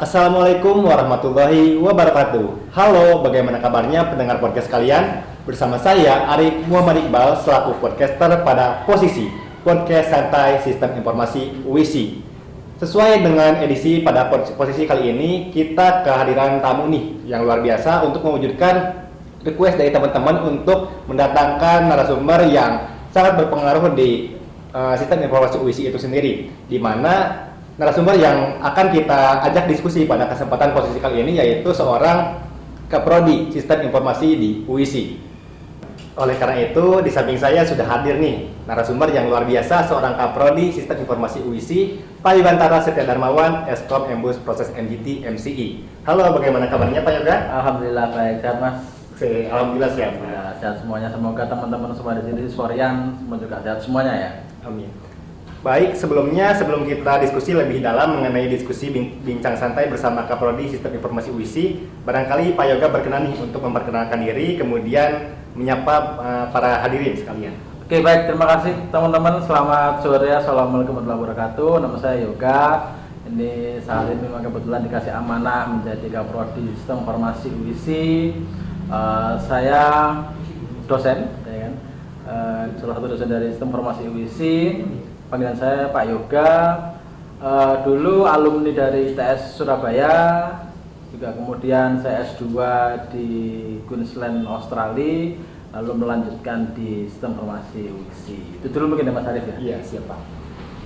Assalamualaikum warahmatullahi wabarakatuh. Halo, bagaimana kabarnya pendengar podcast kalian? Bersama saya Arif Muhammad Iqbal selaku podcaster pada posisi Podcast Santai Sistem Informasi UISI. Sesuai dengan edisi pada posisi kali ini, kita kehadiran tamu nih yang luar biasa untuk mewujudkan request dari teman-teman untuk mendatangkan narasumber yang sangat berpengaruh di sistem informasi UISI itu sendiri, di mana narasumber yang akan kita ajak diskusi pada kesempatan posisi kali ini yaitu seorang Kaprodi Sistem Informasi di UISI. Oleh karena itu, di samping saya sudah hadir nih narasumber yang luar biasa, seorang Kaprodi Sistem Informasi UISI, Pak Yugantara Setia Darmawan, Eskom Embus Proses MGT MCI. Halo, bagaimana kabarnya Pak Yoga? Alhamdulillah baik, sehat Mas. Alhamdulillah sehat. Ya, sehat semuanya. Semoga teman-teman semua di sini Sorian semua juga sehat semuanya ya. Amin. Baik, sebelum kita diskusi lebih dalam mengenai diskusi bincang santai bersama Kaprodi Sistem Informasi UISI, barangkali Pak Yoga berkenan nih untuk memperkenalkan diri, kemudian menyapa para hadirin sekalian. Oke baik, terima kasih teman-teman. Selamat sore, assalamualaikum warahmatullahi wabarakatuh. Nama saya Yoga. Ini saat ini memang kebetulan dikasih amanah menjadi Kaprodi Sistem Informasi UISI. Saya dosen, ya kan? Salah satu dosen dari Sistem Informasi UISI. Panggilan saya Pak Yoga, dulu alumni dari ITS Surabaya, juga kemudian saya S2 di Queensland, Australia, lalu melanjutkan di Sistem Informasi UISI. Itu dulu mungkin ya Mas Arif ya? Iya, siap Pak.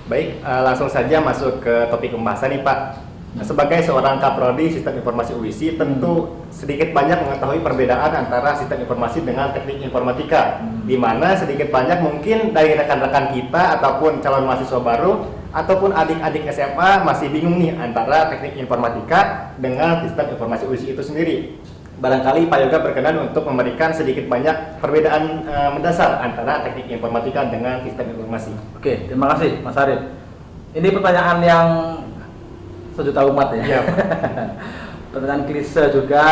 Baik, langsung saja masuk ke topik pembahasan nih Pak. Sebagai seorang Kaprodi Sistem Informasi UISI, tentu sedikit banyak mengetahui perbedaan antara sistem informasi dengan teknik informatika, di mana sedikit banyak mungkin dari rekan-rekan kita ataupun calon mahasiswa baru ataupun adik-adik SMA masih bingung nih antara teknik informatika dengan sistem informasi UISI itu sendiri. Barangkali Pak Yoga berkenan untuk memberikan sedikit banyak perbedaan mendasar antara teknik informatika dengan sistem informasi. Oke, terima kasih Mas Arif. Ini pertanyaan yang sejuta umat ya. Iya, pertanyaan klise juga.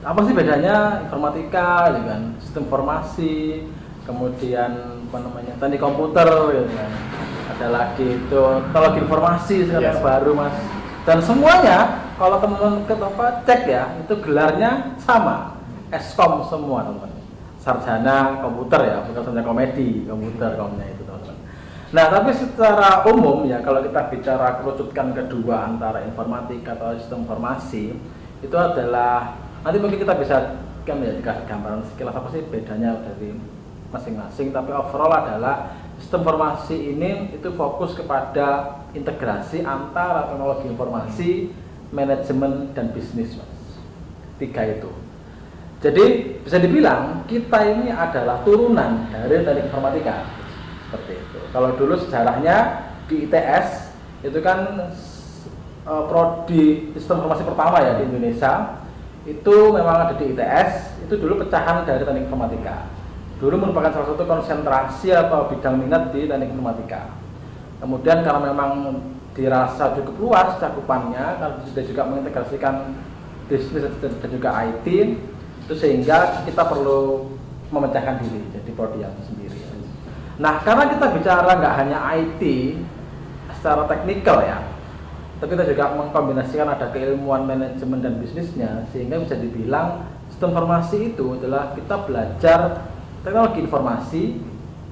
Apa sih bedanya informatika dengan sistem informasi, kemudian teknik komputer, gitu kan. Ada lagi itu teknologi informasi sekarang baru Mas. Dan semuanya kalau teman-teman cek ya, itu gelarnya sama, Eskom semua teman-teman. Sarjana komputer ya, bukan sarjana komedi, komputer komnya itu teman-teman. Nah, tapi secara umum ya, kalau kita bicara kerucutkan kedua antara informatika atau sistem informasi, itu adalah nanti mungkin kita bisa kan ya dikasih gambaran sekilas apa sih bedanya dari masing-masing. Tapi overall adalah sistem informasi ini itu fokus kepada integrasi antara teknologi informasi, manajemen dan bisnis, Mas. Tiga itu. Jadi bisa dibilang kita ini adalah turunan dari teknik informatika. Seperti itu. Kalau dulu sejarahnya di ITS itu kan prodi sistem informasi pertama ya di Indonesia, itu memang ada di ITS. Itu dulu pecahan dari teknik informatika. Dulu merupakan salah satu konsentrasi atau bidang minat di teknik informatika. Kemudian karena memang dirasa cukup luas cakupannya, karena sudah juga mengintegrasikan bisnis dan juga IT, itu sehingga kita perlu memecahkan diri jadi prodi yang sendiri. Nah, karena kita bicara nggak hanya IT secara teknikal ya, tapi kita juga mengkombinasikan ada keilmuan manajemen dan bisnisnya, sehingga bisa dibilang sistem informasi itu adalah kita belajar teknologi informasi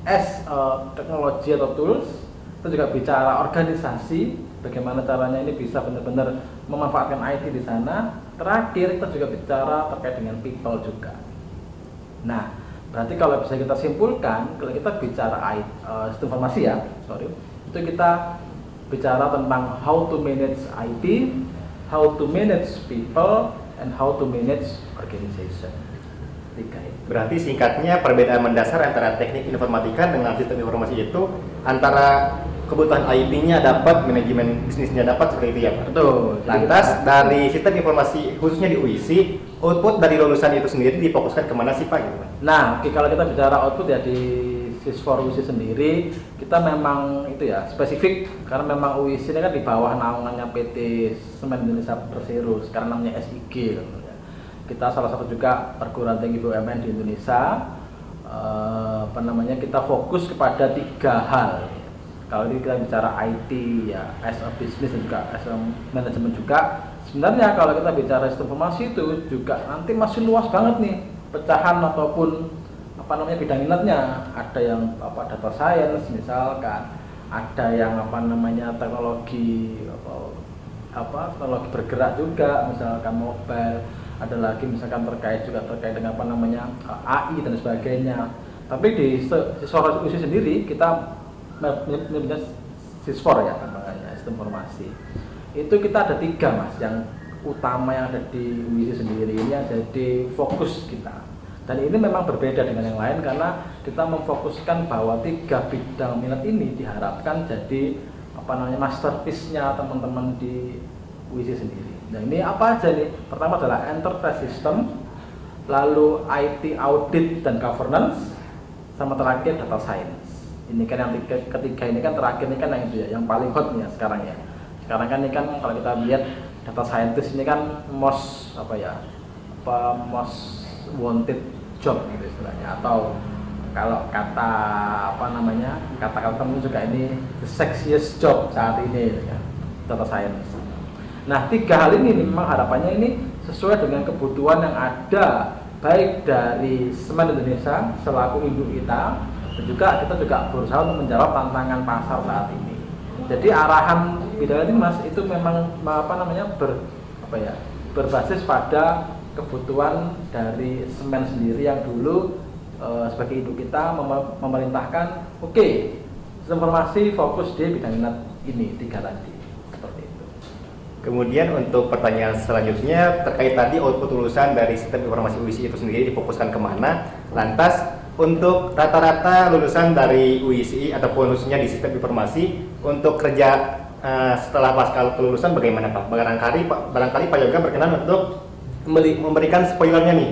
as teknologi atau tools. Kita juga bicara organisasi, bagaimana caranya ini bisa benar-benar memanfaatkan IT di sana. Terakhir kita juga bicara terkait dengan people juga. Nah, berarti kalau bisa kita simpulkan, kalau kita bicara sistem informasi ya, itu kita bicara tentang how to manage IT, how to manage people, and how to manage organization. Tiga itu. Berarti singkatnya perbedaan mendasar antara teknik informatika dengan sistem informasi itu antara kebutuhan IT-nya dapat, manajemen bisnisnya dapat, seperti itu ya Pak? Betul. Lantas dari sistem informasi khususnya di UISI, output dari lulusan itu sendiri difokuskan kemana sih Pak? Gitu, Pak? Nah, kalau kita bicara output ya di Sisfor UISI sendiri, kita memang itu ya spesifik karena memang UISI ini kan di bawah naungannya PT Semen Indonesia Persero, sekarang namanya SIG. Kita salah satu juga perguruan tinggi BUMN di Indonesia. Kita fokus kepada tiga hal. Kalau ini kita bicara IT ya, as a business dan juga as a management juga. Sebenarnya kalau kita bicara sistem informasi itu juga nanti masih luas banget nih pecahan ataupun apa namanya bidang minatnya. Ada yang data science misalkan, ada yang teknologi teknologi bergerak juga, misalkan mobile, ada lagi misalkan terkait dengan AI dan sebagainya. Tapi di Sisfor sendiri kita menyebutnya Sisfor ya namanya, sistem informasi. Itu kita ada 3 Mas yang utama yang ada di UISI sendiri, ini yang jadi fokus kita. Dan ini memang berbeda dengan yang lain karena kita memfokuskan bahwa 3 bidang minat ini diharapkan jadi masterpiece-nya teman-teman di UISI sendiri. Nah ini apa aja nih? Pertama adalah enterprise system, lalu IT audit dan governance, sama terakhir data science. Ini kan yang ketiga ini kan terakhir ini kan yang itu ya, yang paling hot nih ya sekarang ya. Sekarang kan ini kan kalau kita lihat data scientist ini kan most wanted job gitu istilahnya, atau kalau kata kata temen juga ini the sexiest job saat ini ya, data science. Nah 3 hal ini memang harapannya ini sesuai dengan kebutuhan yang ada baik dari Semen Indonesia selaku induk kita, dan juga kita berusaha untuk menjawab tantangan pasar saat ini. Jadi arahan bidang ini Mas itu memang berbasis pada kebutuhan dari Semen sendiri yang dulu sebagai induk kita memerintahkan sistem informasi fokus di bidang minat ini 3 tadi, seperti itu. Kemudian untuk pertanyaan selanjutnya terkait tadi output lulusan dari sistem informasi UISI itu sendiri difokuskan kemana, lantas untuk rata-rata lulusan dari UISI ataupun khususnya di sistem informasi untuk kerja setelah pasca kelulusan bagaimana Pak? Barangkali Pak Yoga berkenan untuk memberikan spoilernya nih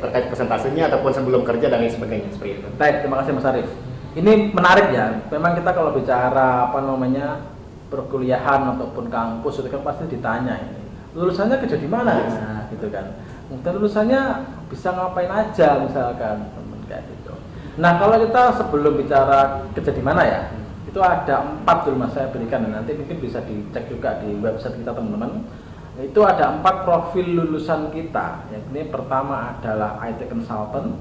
terkait presentasenya ataupun sebelum kerja dan lain sebagainya seperti itu. Baik, terima kasih Mas Arief. Ini menarik ya. Memang kita kalau bicara perkuliahan ataupun kampus itu kan pasti ditanya ini lulusannya kerja di mana, nah, gitu kan. Mungkin lulusannya bisa ngapain aja misalkan kayak gitu. Nah kalau kita sebelum bicara kerja di mana ya, itu ada 4 dulu Mas saya berikan, nanti mungkin bisa dicek juga di website kita teman-teman. Itu ada 4 profil lulusan kita. Yang ini pertama adalah IT consultant,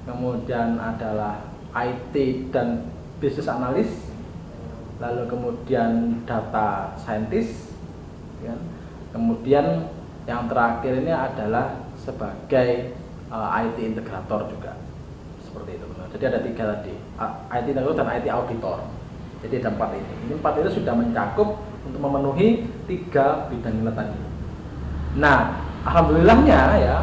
kemudian adalah IT dan business analyst, lalu kemudian data scientist, ya. Kemudian yang terakhir ini adalah sebagai IT integrator juga, seperti itu. Jadi ada 3 tadi, IT integrator dan IT auditor. Jadi ada 4 ini. Ini 4 itu sudah mencakup untuk memenuhi 3 bidang minat tadi. Nah, alhamdulillahnya ya,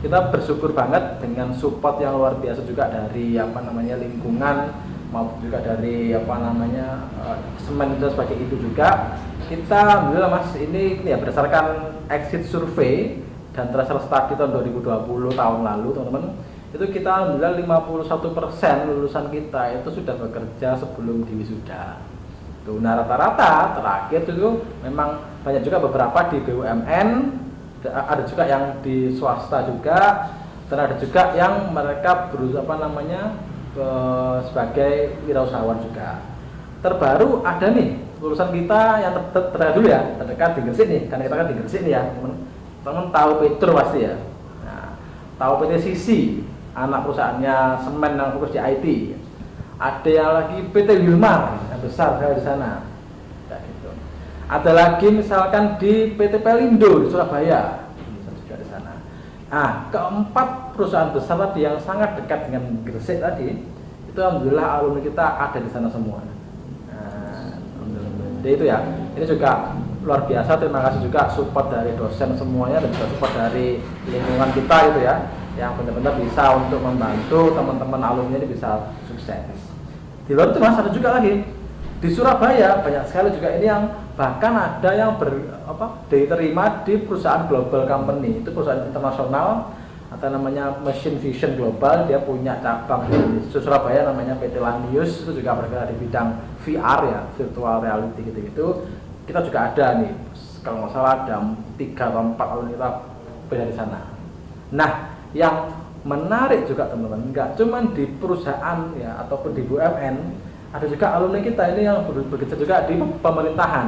kita bersyukur banget dengan support yang luar biasa juga dari lingkungan maupun juga dari Semen itu sebagai itu juga. Kita alhamdulillah Mas ini ya berdasarkan exit survey dan tracer study tahun 2020 tahun lalu teman-teman, itu kita alhamdulillah 51% lulusan kita itu sudah bekerja sebelum diwisuda. Nah rata-rata terakhir itu memang banyak juga beberapa di BUMN, ada juga yang di swasta juga, dan ada juga yang mereka sebagai wirausahawan juga. Terbaru ada nih lulusan kita yang terdekat dulu ya, terdekat di Gresik nih, karena kita kan di Gresik nih ya teman-teman tahu Petro pasti ya. Nah, tahu PT Sisi, anak perusahaannya Semen yang fokus di IT. Ada yang lagi PT Wilmar yang besar saya di sana, kayak gitu. Ada lagi misalkan di PT Pelindo di Surabaya, bisa juga di sana. Nah, keempat perusahaan besar tadi yang sangat dekat dengan Gresik tadi, itu alhamdulillah alumni kita ada di sana semua. Nah, jadi itu ya, ini juga luar biasa. Terima kasih juga support dari dosen semuanya dan juga support dari lingkungan kita gitu ya, yang benar-benar bisa untuk membantu teman-teman alumni ini bisa sukses. Di luar itu Mas ada juga lagi di Surabaya banyak sekali juga ini yang bahkan ada yang diterima di perusahaan global company, itu perusahaan internasional atau namanya Machine Vision Global, dia punya cabang di Surabaya namanya PT Lanius, itu juga bergerak di bidang VR ya, virtual reality gitu-gitu. Kita juga ada nih, kalau nggak salah ada 3 atau 4 alumni kita berada di sana. Nah, yang menarik juga teman-teman, nggak cuma di perusahaan ya ataupun di BUMN, ada juga alumni kita ini yang bekerja juga di pemerintahan.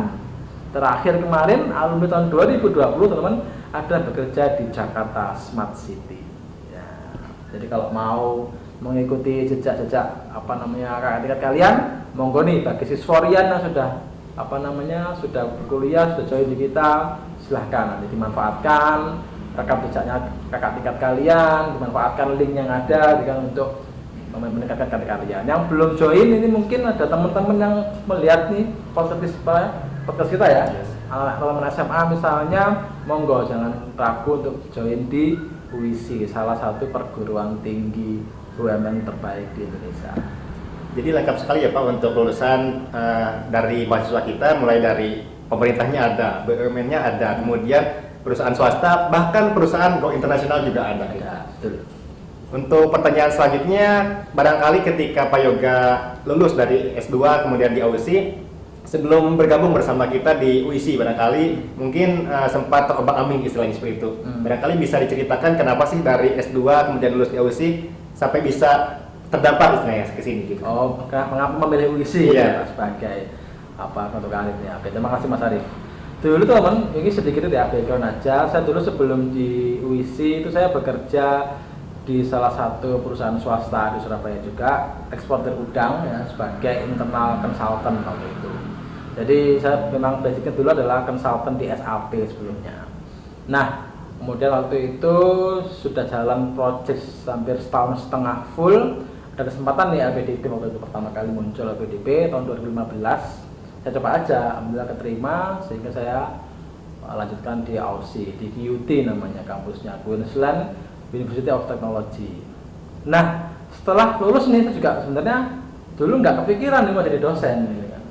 Terakhir kemarin alumni tahun 2020 teman-teman ada bekerja di Jakarta Smart City. Ya, jadi kalau mau mengikuti jejak-jejak kakak tingkat kalian, monggo nih bagi siswarian yang sudah sudah berkuliah, sudah join di kita, silahkan nanti dimanfaatkan rekam jejaknya kakak tingkat kalian, dimanfaatkan link yang ada untuk meningkatkan karir kalian. Yang belum join ini mungkin ada teman-teman yang melihat nih podcast kita ya, teman-teman SMA misalnya, monggo jangan ragu untuk join di UISI, salah satu perguruan tinggi BUMN terbaik di Indonesia. Jadi lengkap sekali ya Pak untuk lulusan dari mahasiswa kita, mulai dari pemerintahnya ada, BUMN-nya ada, kemudian perusahaan swasta, bahkan perusahaan go internasional juga ada. Ya, betul. Untuk pertanyaan selanjutnya, barangkali ketika Pak Yoga lulus dari S2 kemudian di UISI, sebelum bergabung bersama kita di UISI, barangkali mungkin sempat terombang-ambing istilahnya seperti itu. Barangkali bisa diceritakan kenapa sih dari S2 kemudian lulus di UISI sampai bisa terdampar istilahnya ke sini gitu. Oh, mengapa memilih UISI ya sebagai untuk karirnya? Oke, terima kasih Mas Arif. Dulu teman, ini sedikit ya background aja. Saya dulu sebelum di UISI itu saya bekerja di salah satu perusahaan swasta di Surabaya juga, eksportir udang ya, sebagai internal consultant waktu itu. Jadi saya memang basicnya dulu adalah consultant di SAP sebelumnya. Nah, kemudian waktu itu sudah jalan project hampir setahun setengah full. Ada kesempatan nih LPDP waktu itu pertama kali muncul LPDP tahun 2015. Saya coba aja, alhamdulillah keterima sehingga saya lanjutkan di AUSI, di QUT namanya kampusnya, Queensland University of Technology. Nah, setelah lulus nih saya juga sebenarnya dulu nggak kepikiran nih mau jadi dosen gitu kan.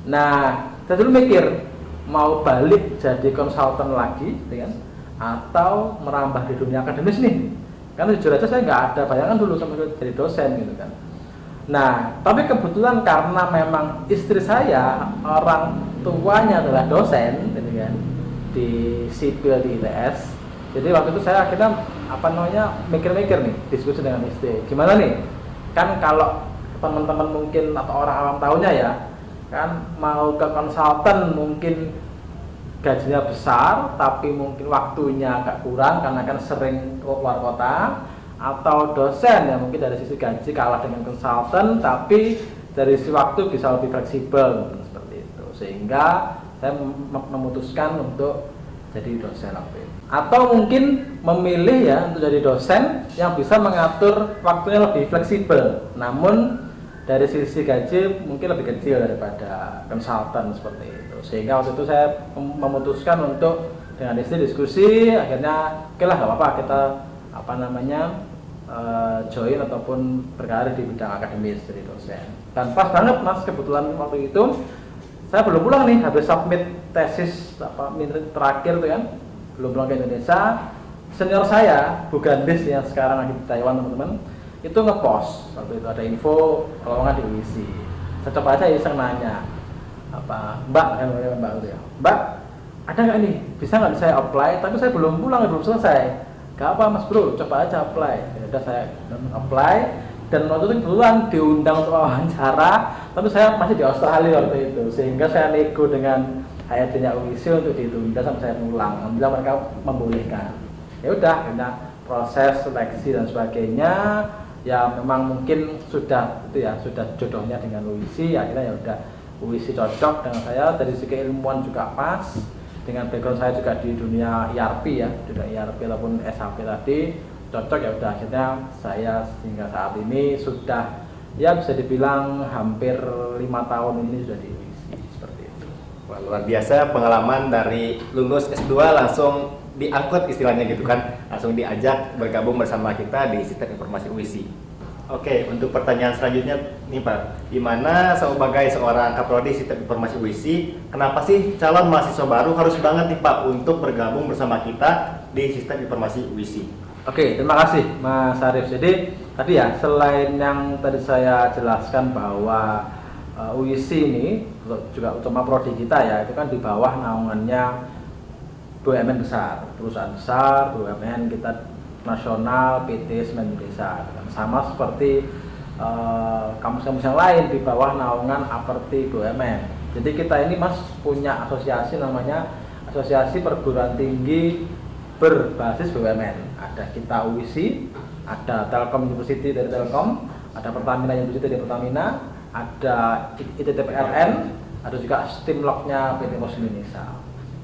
Nah, saya dulu mikir mau balik jadi konsultan lagi gitu kan, atau merambah di dunia akademis nih. Karena jujur aja saya nggak ada bayangan dulu sama jadi dosen gitu kan. Nah, tapi kebetulan karena memang istri saya orang tuanya adalah dosen gitu kan, di sipil di ITS. Jadi waktu itu saya akhirnya mikir-mikir nih, diskusi dengan istri. Gimana nih? Kan kalau teman-teman mungkin atau orang awam tahunya ya, kan mau ke konsultan mungkin gajinya besar tapi mungkin waktunya agak kurang karena kan sering keluar kota, atau dosen ya mungkin dari sisi gaji kalah dengan konsultan tapi dari sisi waktu bisa lebih fleksibel seperti itu, sehingga saya memutuskan untuk jadi dosen waktu itu. Atau mungkin memilih ya untuk jadi dosen yang bisa mengatur waktunya lebih fleksibel, namun dari sisi gaji mungkin lebih kecil daripada konsultan seperti itu. Sehingga waktu itu saya memutuskan untuk dengan istri diskusi, akhirnya oke lah, gak apa-apa kita join ataupun berkarir di bidang akademis jadi dosen. Dan pas banget Mas, kebetulan waktu itu saya belum pulang nih, habis submit tesis terakhir tuh kan, belum pulang ke Indonesia. Senior saya, Bu Gandis yang sekarang lagi di Taiwan teman-teman, itu ngepost waktu itu ada info lowongan di UISI. Saya coba aja iseng nanya, Mbak gitu ya, Mbak ada nggak nih, bisa nggak saya apply? Tapi saya belum pulang, belum selesai. Gak apa Mas Bro, coba aja apply. Ya udah saya apply, dan waktu itu kebetulan diundang untuk wawancara, tapi saya masih di Australia waktu itu, sehingga saya nego dengan HRD-nya UISI untuk ditunda sampai saya pulang. Alhamdulillah mereka membolehkan. Ya udah, karena proses seleksi dan sebagainya ya memang mungkin sudah jodohnya dengan UISI. Akhirnya ya udah, UISI cocok dengan saya, dari segi ilmuwan juga pas, dengan background saya juga di dunia ERP ya, dunia ERP ataupun SAP tadi cocok. Ya udah, akhirnya saya hingga saat ini sudah ya bisa dibilang hampir 5 tahun ini sudah di UISI seperti itu. Wah, luar biasa pengalaman dari lulus S2 langsung diangkut istilahnya gitu kan, langsung diajak bergabung bersama kita di Sistem Informasi UISI. Oke, untuk pertanyaan selanjutnya nih Pak, gimana sebagai seorang Kaprodi Sistem Informasi UISI, kenapa sih calon mahasiswa baru harus banget nih Pak untuk bergabung bersama kita di Sistem Informasi UISI? Oke, terima kasih Mas Arif. Jadi tadi ya, selain yang tadi saya jelaskan bahwa UISI ini juga utama prodi kita ya, itu kan di bawah naungannya BUMN besar, perusahaan besar, BUMN kita nasional, PT Semen Desa, sama seperti kampus-kampus yang lain di bawah naungan Aperti BUMN. Jadi kita ini Mas punya asosiasi namanya Asosiasi Perguruan Tinggi Berbasis BUMN. Ada kita UISI, ada Telkom University dari Telkom, ada Pertamina University dari Pertamina, ada ITT-PLN, ada juga Stimlog-nya PT Pos Indonesia.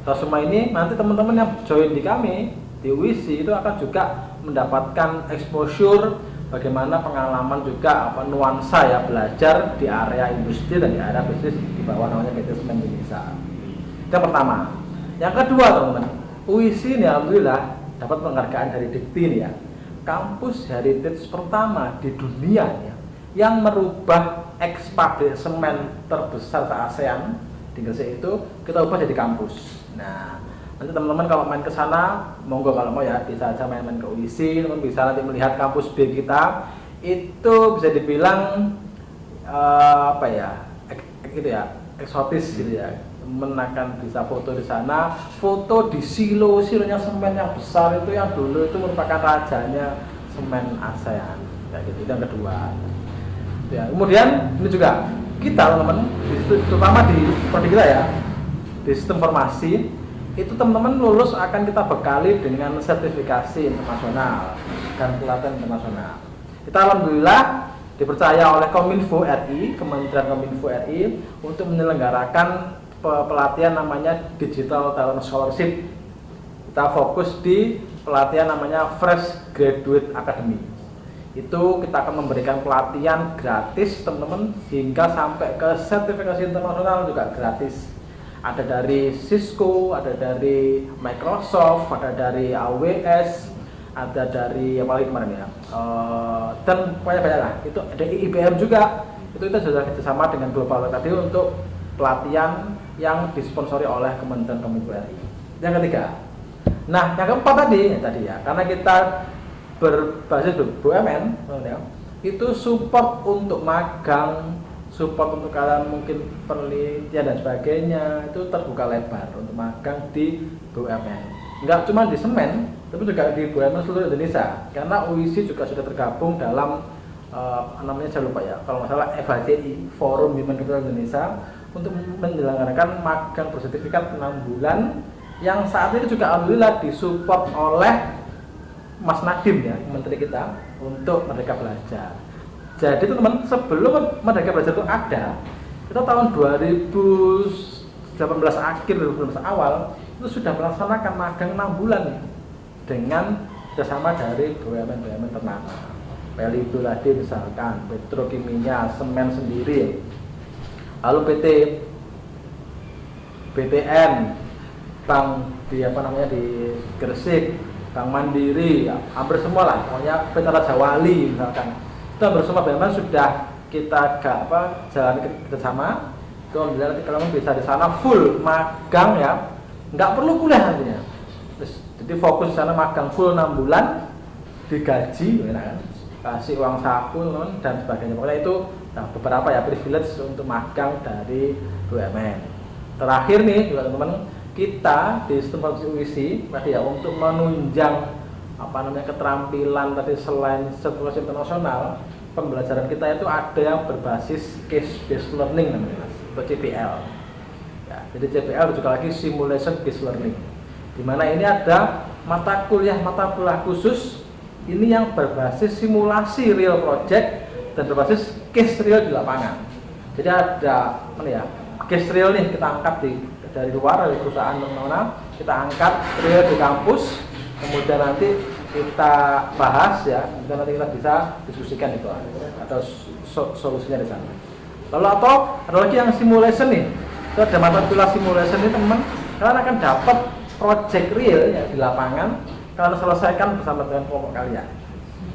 Terus semua ini nanti teman-teman yang join di kami di UISI itu akan juga mendapatkan exposure bagaimana pengalaman juga nuansa ya belajar di area industri dan di area bisnis di bawah namanya PT Semen Indonesia. Itu yang pertama. Yang kedua teman-teman, UISI ini alhamdulillah dapat penghargaan dari Dikti nih ya. Kampus heritage pertama di dunia ya yang merubah eks pabrik semen terbesar se ASEAN di Gresik itu kita ubah jadi kampus. Nah, nanti teman-teman kalau main ke sana, monggo kalau mau ya bisa aja main-main ke UISI, teman bisa nanti melihat kampus B kita. Itu bisa dibilang eksotis gitu ya. Teman akan bisa foto di sana, foto di silonya semen yang besar itu yang dulu itu merupakan rajanya semen ASEAN. Kayak gitu. Itu yang kedua. Ya, kemudian ini juga kita teman-teman, terutama di prodi kita ya, di sistem informasi itu teman-teman lulus akan kita bekali dengan sertifikasi internasional dan pelatihan internasional. Kita alhamdulillah dipercaya oleh Kominfo RI, Kementerian Kominfo RI untuk menyelenggarakan pelatihan namanya Digital Talent Scholarship. Kita fokus di pelatihan namanya Fresh Graduate Academy. Itu kita akan memberikan pelatihan gratis teman-teman hingga sampai ke sertifikasi internasional juga gratis. Ada dari Cisco, ada dari Microsoft, ada dari AWS, ada dari apa lagi kemarin ya, dan banyak lah. Itu ada IBM juga. Itu kita sudah kerjasama dengan Global tadi untuk pelatihan yang disponsori oleh Kementerian Kominfo RI. Yang ketiga, nah yang keempat tadi ya, karena kita berbasis BUMN, itu support untuk magang, support untuk kalian mungkin penelitian dan sebagainya itu terbuka lebar untuk magang di BUMN. Enggak cuma di semen, tapi juga di BUMN seluruh Indonesia. Karena UISI juga sudah tergabung dalam namanya saya lupa ya, kalau nggak salah FHCI, Forum Human Capital Indonesia, untuk menyelenggarakan magang bersertifikat 6 bulan yang saat ini juga alhamdulillah disupport oleh Mas Nadiem ya, menteri kita untuk Merdeka Belajar. Jadi teman-teman, sebelum Merdeka Belajar itu ada, kita tahun 2018 akhir, 2019 awal itu sudah melaksanakan magang 6 bulan nih, dengan kerjasama dari BUMN ternama. Pelindo tadi misalkan, Petrokimia, semen sendiri, lalu PT BTN, Bank di Gresik, Bank Mandiri, ya, hampir semua lah, pokoknya PT Raja Wali misalkan. Itu hampir semua BUMN sudah kita jalan kerjasama. Itu alhamdulillah nanti kalau bisa di sana full magang ya, nggak perlu kuliah nantinya. Jadi fokus di sana magang full 6 bulan, digaji, kan? Kasih uang saku dan sebagainya. Pokoknya itu beberapa ya privilege untuk magang dari BUMN. Terakhir nih juga teman-teman, kita di sistem UISI tadi ya untuk menunjang keterampilan tadi selain sertifikasi internasional, pembelajaran kita itu ada yang berbasis case based learning namanya atau CBL. Ya, jadi CBL juga lagi simulation based learning. Di mana ini ada mata kuliah khusus ini yang berbasis simulasi real project dan berbasis case real di lapangan. Jadi ada case real nih kita angkat dari luar, dari perusahaan mana kita angkat real di kampus, kemudian nanti kita bahas ya, kemudian nanti kita bisa diskusikan itu atau solusinya di sana. Lalu atau ada lagi yang simulation nih, itu ada mata kuliah simulation ini teman-teman, kalian akan dapat project real ya di lapangan, kalian selesaikan bersama dengan kelompok kalian.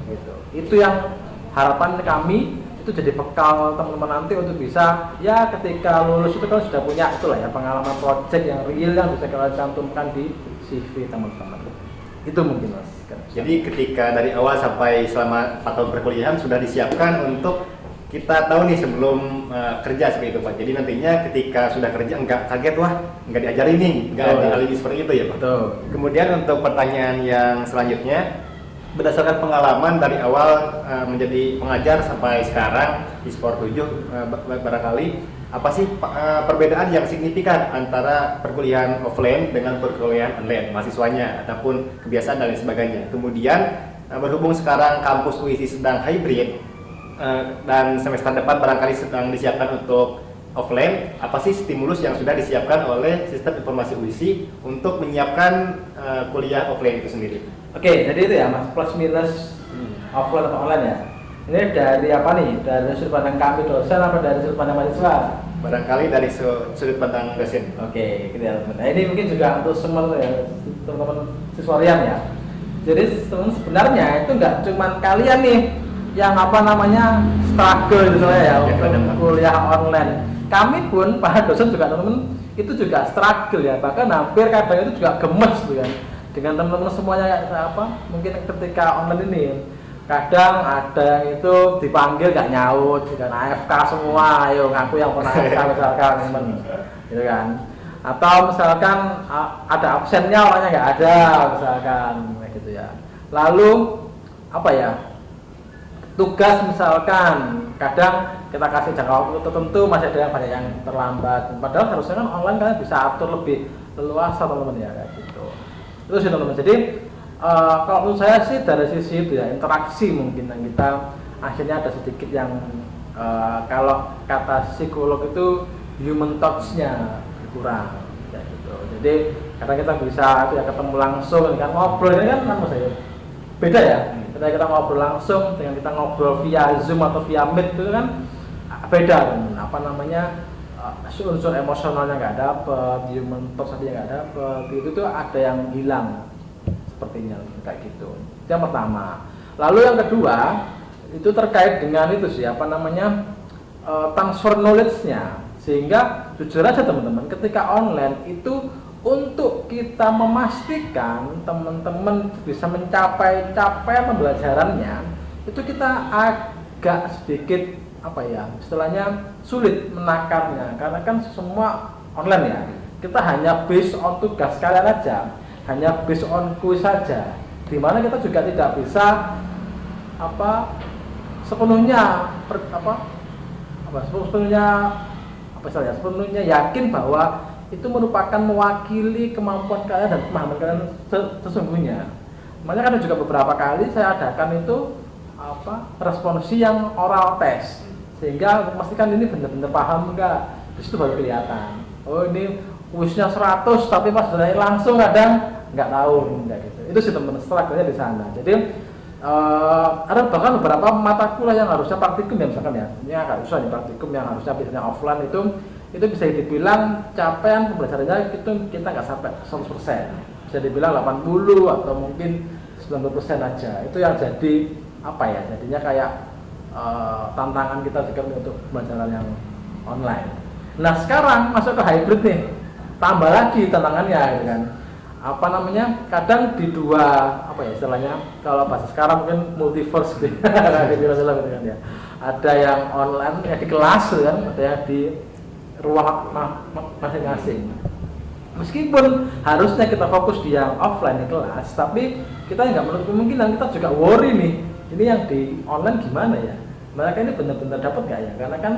Gitu. Itu yang harapan kami itu jadi bekal teman-teman nanti untuk bisa ya ketika lulus itu kan sudah punya itulah ya pengalaman project yang real yang bisa kalian cantumkan di CV teman-teman. Itu mungkin Mas. Jadi ketika dari awal sampai selama 4 tahun perkuliahan sudah disiapkan untuk kita tahu nih sebelum kerja seperti itu Pak. Jadi nantinya ketika sudah kerja enggak kaget wah enggak diajarin nih, enggak ada alibi seperti itu ya Pak. Betul. Kemudian untuk pertanyaan yang selanjutnya, berdasarkan pengalaman dari awal menjadi pengajar sampai sekarang di Sport 7, barangkali apa sih perbedaan yang signifikan antara perkuliahan offline dengan perkuliahan online mahasiswanya ataupun kebiasaan dan lain sebagainya. Kemudian berhubung sekarang kampus UISI sedang hybrid dan semester depan barangkali sedang disiapkan untuk offline, apa sih stimulus yang sudah disiapkan oleh sistem informasi UISI untuk menyiapkan kuliah offline itu sendiri? Oke, jadi itu ya Mas, plus minus offline atau online ya. Ini dari apa nih? Dari sudut pandang kami dosen apa dari sudut pandang mahasiswa? Barangkali dari sudut pandang dosen. Oke, gitu ya teman. Nah, ini mungkin juga untuk semua ya, teman-teman siswarian ya. Jadi sebenarnya itu nggak cuma kalian nih yang apa namanya struggle gitu ya untuk kuliah online. Kami pun para dosen juga teman-teman itu juga struggle ya. Bahkan hampir kadang itu juga gemes gitu kan. Dengan teman-teman semuanya kayak apa? Mungkin ketika online ini kadang ada yang itu dipanggil nggak nyaut, gitu kan, AFK semua, ayo ngaku yang pernah AFK misalkan teman, gitu kan, atau misalkan ada absennya orangnya nggak ada misalkan, kayak gitu ya. Lalu apa ya, tugas misalkan kadang kita kasih jangka waktu tertentu masih ada yang banyak yang terlambat, padahal harusnya kan online kalian bisa atur lebih leluasa teman-teman ya kayak gitu. Itu sih teman-teman. Jadi kalau menurut saya sih dari sisi itu ya interaksi mungkin yang kita akhirnya ada sedikit yang kalau kata psikolog itu human touch-nya kurang kayak gitu. Jadi karena kita bisa itu ya ketemu langsung kan ngobrol ini kan saya beda ya. Ketika kita ngobrol langsung dengan kita ngobrol via Zoom atau via Meet itu kan beda kan. Apa namanya unsur emosionalnya nggak dapet, human touch-nya nggak dapet, itu tuh ada yang hilang. Sepertinya kayak gitu. Itu yang pertama. Lalu yang kedua itu terkait dengan itu sih apa namanya transfer knowledge-nya. Sehingga jujur aja teman-teman, ketika online itu untuk kita memastikan teman-teman bisa mencapai pembelajarannya itu kita agak sedikit apa ya istilahnya sulit menakarnya karena kan semua online ya. Kita hanya based on tugas kalian aja. Hanya based on quiz saja, dimana kita juga tidak bisa sepenuhnya yakin bahwa itu merupakan mewakili kemampuan kalian dan pemahaman kalian sesungguhnya. Makanya kan juga beberapa kali saya adakan itu responsi yang oral test, sehingga untuk memastikan ini benar-benar paham enggak, di situ baru kelihatan. Oh ini kuisnya 100 tapi pas dari langsung kadang nggak tahu enggak gitu. Itu sih teman-teman struggle-nya di sana. Jadi ada bahkan beberapa mata kuliah yang harusnya praktikum ya misalkan ya. Ini agak susah nih praktikum yang harusnya biasanya offline itu bisa dibilang capaian pembelajarannya itu kita nggak sampai 100%. Bisa dibilang 80 atau mungkin 90% aja. Itu yang jadi apa ya? Jadinya kayak tantangan kita juga untuk pembelajaran yang online. Nah, sekarang masuk ke hybrid nih. Tambah lagi tantangannya gitu kan. Apa namanya kadang di dua apa ya istilahnya kalau bahasa sekarang mungkin multiverse gitu kan ya, ada yang online ya di kelas kan, ada yang di ruang masing-masing. Meskipun harusnya kita fokus di yang offline di kelas, tapi kita nggak menutup kemungkinan kita juga worry nih, ini yang di online gimana ya, mereka ini benar-benar dapat nggak ya, karena kan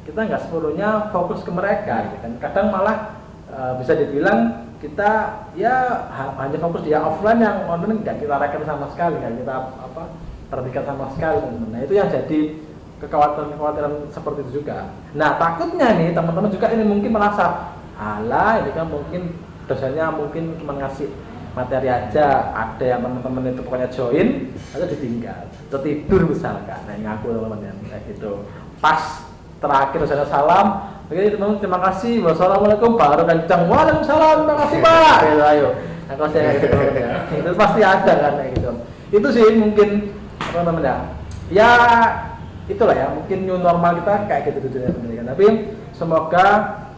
kita nggak sepenuhnya fokus ke mereka gitu kan. Kadang malah bisa dibilang kita ya hanya fokus di yang offline, yang online nggak kita reken sama sekali, nggak kita perhatikan sama sekali teman-teman. Nah itu yang jadi kekhawatiran seperti itu juga. Nah takutnya nih teman-teman juga ini mungkin merasa alah ini kan mungkin dosennya mungkin cuma ngasih materi aja, ada yang teman-teman itu pokoknya join atau ditinggal atau tidur misalkan. Nah ngaku teman-teman kayak gitu. Pas terakhir dosennya salam, oke teman-teman terima kasih, wassalamualaikum, baru kencang, waalaikumsalam, terima kasih pak, gitu, ayo, nah kalau saya gitu ya, itu pasti ada kan kayak gitu. Itu sih mungkin apa namanya, ya itulah ya, mungkin new normal kita kayak gitu ya pendidikan. Tapi semoga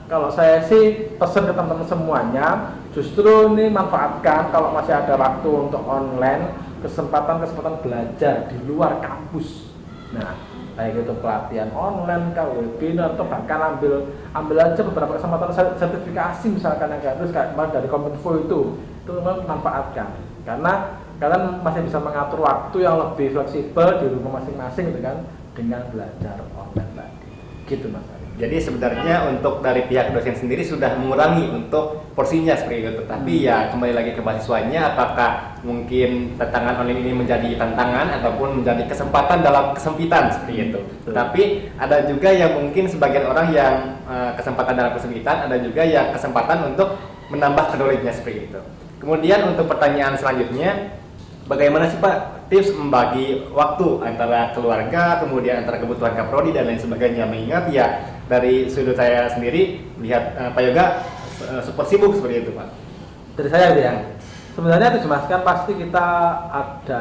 kalau saya sih pesan ke teman-teman semuanya, justru ini manfaatkan kalau masih ada waktu untuk online, kesempatan belajar di luar kampus. Nah, baik itu pelatihan online, webinar, atau bahkan ambil aja beberapa kesempatan sertifikasi misalkan yang gratis kayak dari Kominfo itu memang manfaatkan. Karena kalian masih bisa mengatur waktu yang lebih fleksibel di rumah masing-masing gitu kan, dengan belajar online tadi. Gitu Mas Arif. Jadi sebenarnya untuk dari pihak dosen sendiri sudah mengurangi untuk porsinya seperti itu. Tapi ya kembali lagi ke mahasiswanya, apakah mungkin tantangan online ini menjadi tantangan ataupun menjadi kesempatan dalam kesempitan seperti itu. Tapi ada juga yang mungkin sebagian orang yang kesempatan dalam kesempitan, ada juga yang kesempatan untuk menambah knowledge-nya seperti itu. Kemudian untuk pertanyaan selanjutnya, bagaimana sih Pak tips membagi waktu antara keluarga, kemudian antara kebutuhan kaprodi dan lain sebagainya? Mengingat ya dari sudut saya sendiri lihat Pak Yoga super sibuk seperti itu Pak. Dari saya itu ya. Sebenarnya itu jelaskan pasti kita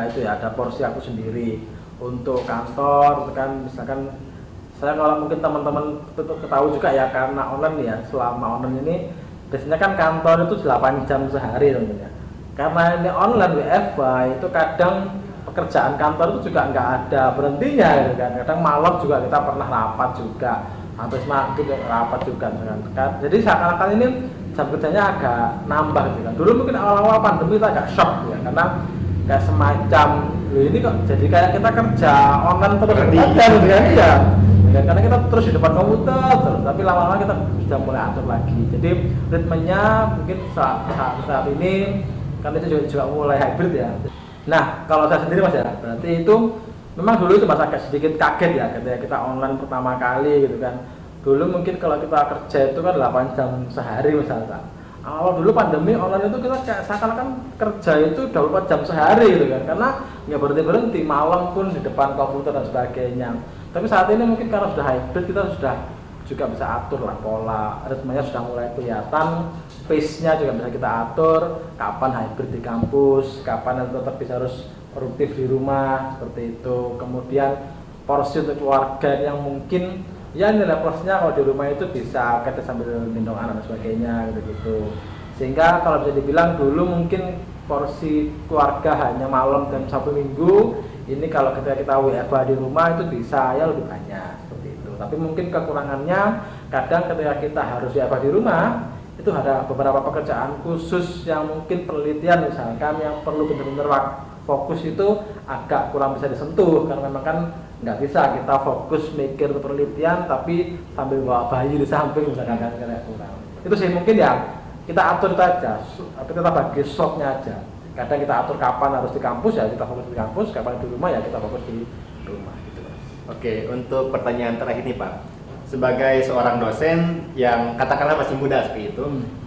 ada porsi aku sendiri untuk kantor, itu kan misalkan saya kalau mungkin teman-teman ketahui juga ya, karena online ya, selama online ini biasanya kan kantor itu 8 jam sehari tentunya. Karena ini online WFH itu kadang pekerjaan kantor itu juga nggak ada berhentinya gitu kan. Kadang malam juga kita pernah rapat juga, habis maghrib rapat juga kan. Jadi seakan-akan ini jam kerjanya agak nambah gitu kan. Dulu mungkin awal-awal pandemi kita agak shock ya, karena kayak semacam ini kok jadi kayak kita kerja online terus aja gitu kan ya. Karena kita terus di depan komputer terus, tapi lama-lama kita sudah mulai atur lagi. Jadi ritmenya mungkin saat ini kan itu juga mulai hybrid ya. Nah kalau saya sendiri Mas ya, berarti itu memang dulu itu Mas agak sedikit kaget ya ketika kita online pertama kali gitu kan. Dulu mungkin kalau kita kerja itu kan 8 jam sehari misalkan. Awal dulu pandemi online itu kita kayak seakan-akan kerja itu 24 jam sehari gitu kan, karena nggak berhenti malam pun di depan komputer dan sebagainya. Tapi saat ini mungkin karena sudah hybrid, kita sudah juga bisa atur lah pola ritmenya, sudah mulai kelihatan, pace-nya juga bisa kita atur, kapan hybrid di kampus, kapan tetap bisa harus produktif di rumah seperti itu. Kemudian porsi untuk keluarga yang mungkin ya nilai plusnya kalau di rumah itu bisa kita sambil gendong anak dan sebagainya gitu. Sehingga kalau bisa dibilang dulu mungkin porsi keluarga hanya malam dan Sabtu Minggu, ini kalau kita WFH di rumah itu bisa ya lebih banyak seperti itu. Tapi mungkin kekurangannya kadang ketika kita harus WFH di rumah itu ada beberapa pekerjaan khusus yang mungkin penelitian misalkan yang perlu benar-benar fokus itu agak kurang bisa disentuh, karena memang kan nggak bisa kita fokus mikir penelitian tapi sambil bawa bayi di samping misalkan kan kayak kurang. Itu sih mungkin ya kita atur itu aja, tapi kita bagi slotnya aja. Kadang kita atur kapan harus di kampus ya kita fokus di kampus, kapan di rumah ya kita fokus di rumah gitu Mas. Oke, untuk pertanyaan terakhir nih Pak, sebagai seorang dosen yang katakanlah masih muda seperti itu,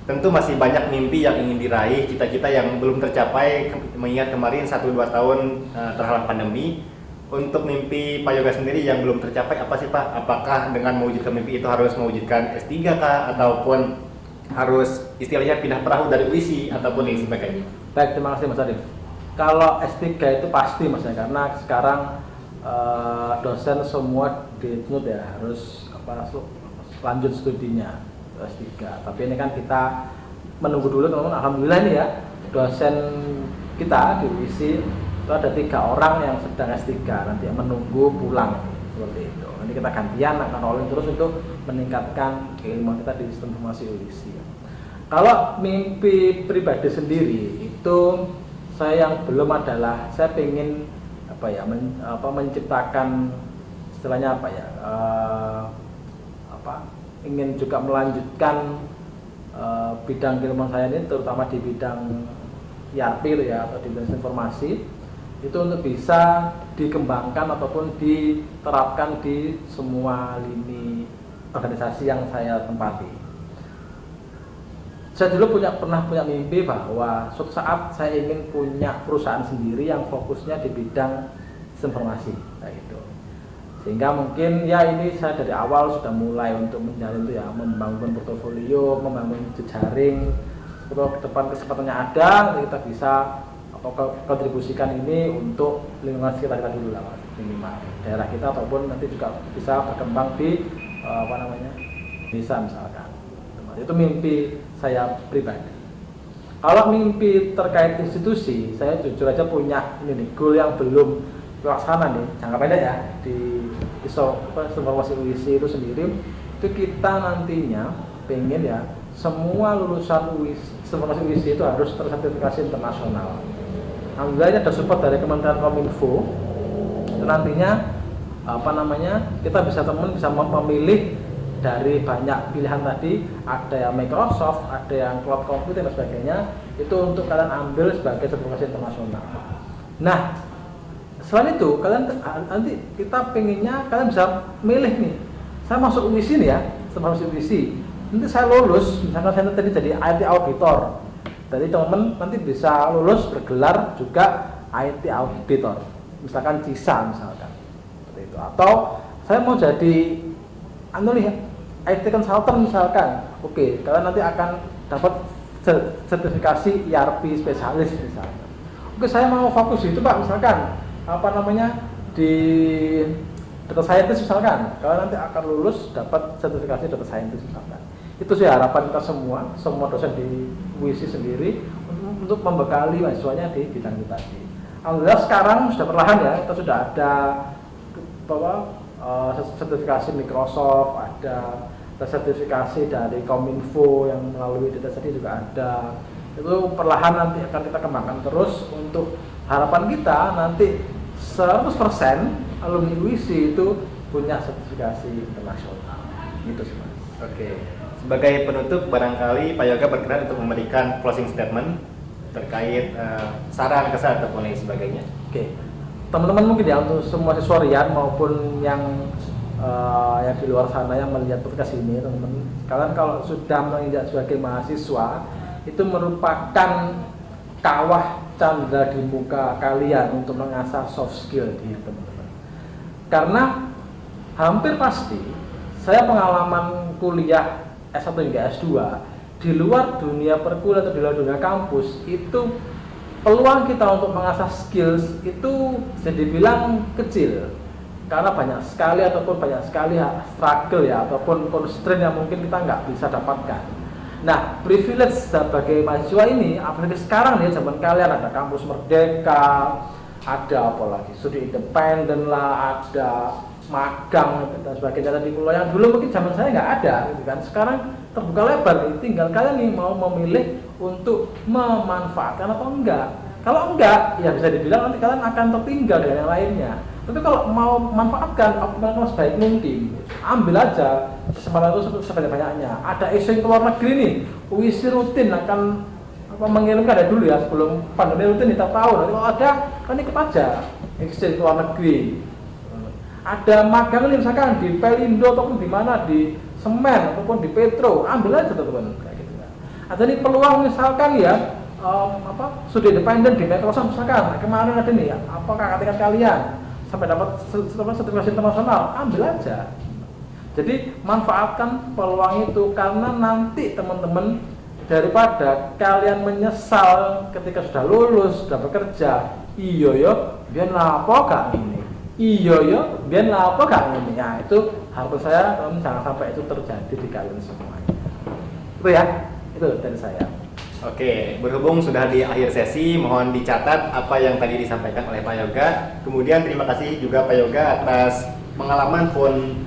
tentu masih banyak mimpi yang ingin diraih, cita-cita yang belum tercapai, mengingat kemarin 1-2 tahun terhalang pandemi. Untuk mimpi Pak Yoga sendiri yang belum tercapai apa sih Pak? Apakah dengan mewujudkan mimpi itu harus mewujudkan S3 kah? Ataupun harus istilahnya pindah perahu dari UISI ataupun yang sebagainya? Baik, terima kasih Mas Arif. Kalau S3 itu pasti Mas ya, karena sekarang dosen semua dituntut ya harus lanjut studinya S3. Tapi ini kan kita menunggu dulu teman-teman. Alhamdulillah ini ya dosen kita di UISI itu ada 3 orang yang sedang S3 nanti menunggu pulang seperti itu. Nanti kita gantian akan rolling terus untuk meningkatkan keilmuan kita di sistem informasi UISI. Kalau mimpi pribadi sendiri itu saya yang belum adalah saya ingin menciptakan istilahnya ingin juga melanjutkan bidang keilmuan saya ini, terutama di bidang ERP itu ya, atau di bidang informasi itu untuk bisa dikembangkan ataupun diterapkan di semua lini organisasi yang saya tempati. Saya dulu pernah punya mimpi bahwa suatu saat saya ingin punya perusahaan sendiri yang fokusnya di bidang informasi kayak gitu. Sehingga mungkin ya ini saya dari awal sudah mulai untuk menjalin itu ya, membangun portofolio, membangun jejaring. Kalau ke depan kesempatannya ada, kita bisa kontribusikan ini untuk lingkungan sekitar kita dulu lah, minimal daerah kita, ataupun nanti juga bisa berkembang di desa misalkan. Itu mimpi saya pribadi. Kalau mimpi terkait institusi, saya jujur aja punya ini nih, goal yang belum terlaksana nih, jangka pendek ya, di informasi UISI itu sendiri. Itu kita nantinya pengen ya semua lulusan UISI, informasi UISI itu harus tersertifikasi internasional. Alhamdulillah ini ada support dari Kementerian Kominfo. Itu nantinya kita bisa memilih dari banyak pilihan tadi, ada yang Microsoft, ada yang cloud computing dan sebagainya, itu untuk kalian ambil sebagai sertifikasi internasional. Nah, selain itu kalian nanti kita pengennya kalian bisa milih nih, saya masuk UISI nih ya, setelah masuk UISI nanti saya lulus, misalkan saya tadi jadi IT auditor, jadi teman-teman nanti bisa lulus bergelar juga IT auditor, misalkan CISA misalkan seperti itu, atau saya mau jadi IT consultant misalkan, oke, kalian nanti akan dapat sertifikasi ERP spesialis misalkan. Oke, saya mau fokus itu Pak, misalkan di data scientist misalkan, kalian nanti akan lulus dapat sertifikasi data scientist misalkan. Itu sih harapan kita semua dosen di WISI sendiri untuk membekali mahasiswanya di bidang itu tadi. Alhamdulillah sekarang sudah perlahan ya, kita sudah ada sertifikasi Microsoft, ada sertifikasi dari Kominfo yang melalui data study juga ada. Itu perlahan nanti akan kita kembangkan terus untuk harapan kita nanti 100% alumni UISI itu punya sertifikasi internasional. Gitu sih Mas. Oke. Sebagai penutup barangkali Pak Yoga berkenan untuk memberikan closing statement terkait saran, kesan ataupun lain sebagainya. Oke. Teman-teman mungkin ya untuk semua siswa Rian maupun yang di luar sana yang melihat podcast ini, teman-teman, kalian kalau sudah menginjak sebagai mahasiswa itu merupakan kawah candra di muka kalian untuk mengasah soft skill di teman-teman. Karena hampir pasti saya pengalaman kuliah S1 hingga S2 di luar dunia perkuliahan atau di luar dunia kampus itu peluang kita untuk mengasah skills itu bisa dibilang kecil karena banyak sekali struggle ya ataupun constraint yang mungkin kita nggak bisa dapatkan. Nah, privilege sebagai mahasiswa ini apalagi sekarang nih zaman kalian ada kampus merdeka, ada apalagi studi independen lah, ada magang dan sebagainya tadi yang dulu mungkin zaman saya nggak ada gitu kan. Sekarang terbuka lebar nih, tinggal kalian nih mau memilih untuk memanfaatkan atau enggak. Kalau enggak, ya bisa dibilang nanti kalian akan tertinggal dengan yang lainnya. Tapi kalau mau manfaatkan, optimalkan sebaik mungkin, ambil aja kesempatan itu sebanyak-banyaknya. Ada exchange ke luar negeri nih, UISI rutin akan mengirimkan dari dulu ya sebelum pandemi rutin tiap tahun. Nanti kalau ada, kan ikut aja exchange ke luar negeri. Ada magang nih misalkan di Pelindo ataupun di mana di Semen ataupun di Petro, ambil aja teman-teman kayak gitu. Ada nih peluang misalkan ya studi independen di Microsoft misalkan. Kemarin ada nih kakak tingkat kalian sampai dapat sertifikasi internasional, ambil aja. Jadi manfaatkan peluang itu karena nanti teman-teman daripada kalian menyesal ketika sudah lulus, sudah bekerja, biar lapo gak ini. Biar lapo gak ini. Ya, itu harapan saya jangan sampai itu terjadi di kalian semuanya. Itu ya, itu dari saya. Oke, berhubung sudah di akhir sesi, mohon dicatat apa yang tadi disampaikan oleh Pak Yoga. Kemudian terima kasih juga Pak Yoga atas pengalaman pun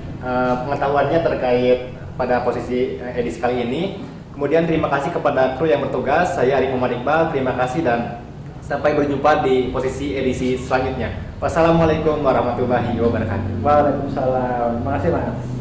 pengetahuannya terkait pada posisi edisi kali ini. Kemudian terima kasih kepada kru yang bertugas. Saya Arif Muhammad Iqbal, terima kasih dan sampai berjumpa di posisi edisi selanjutnya. Wassalamualaikum warahmatullahi wabarakatuh. Waalaikumsalam. Terima kasih Mas.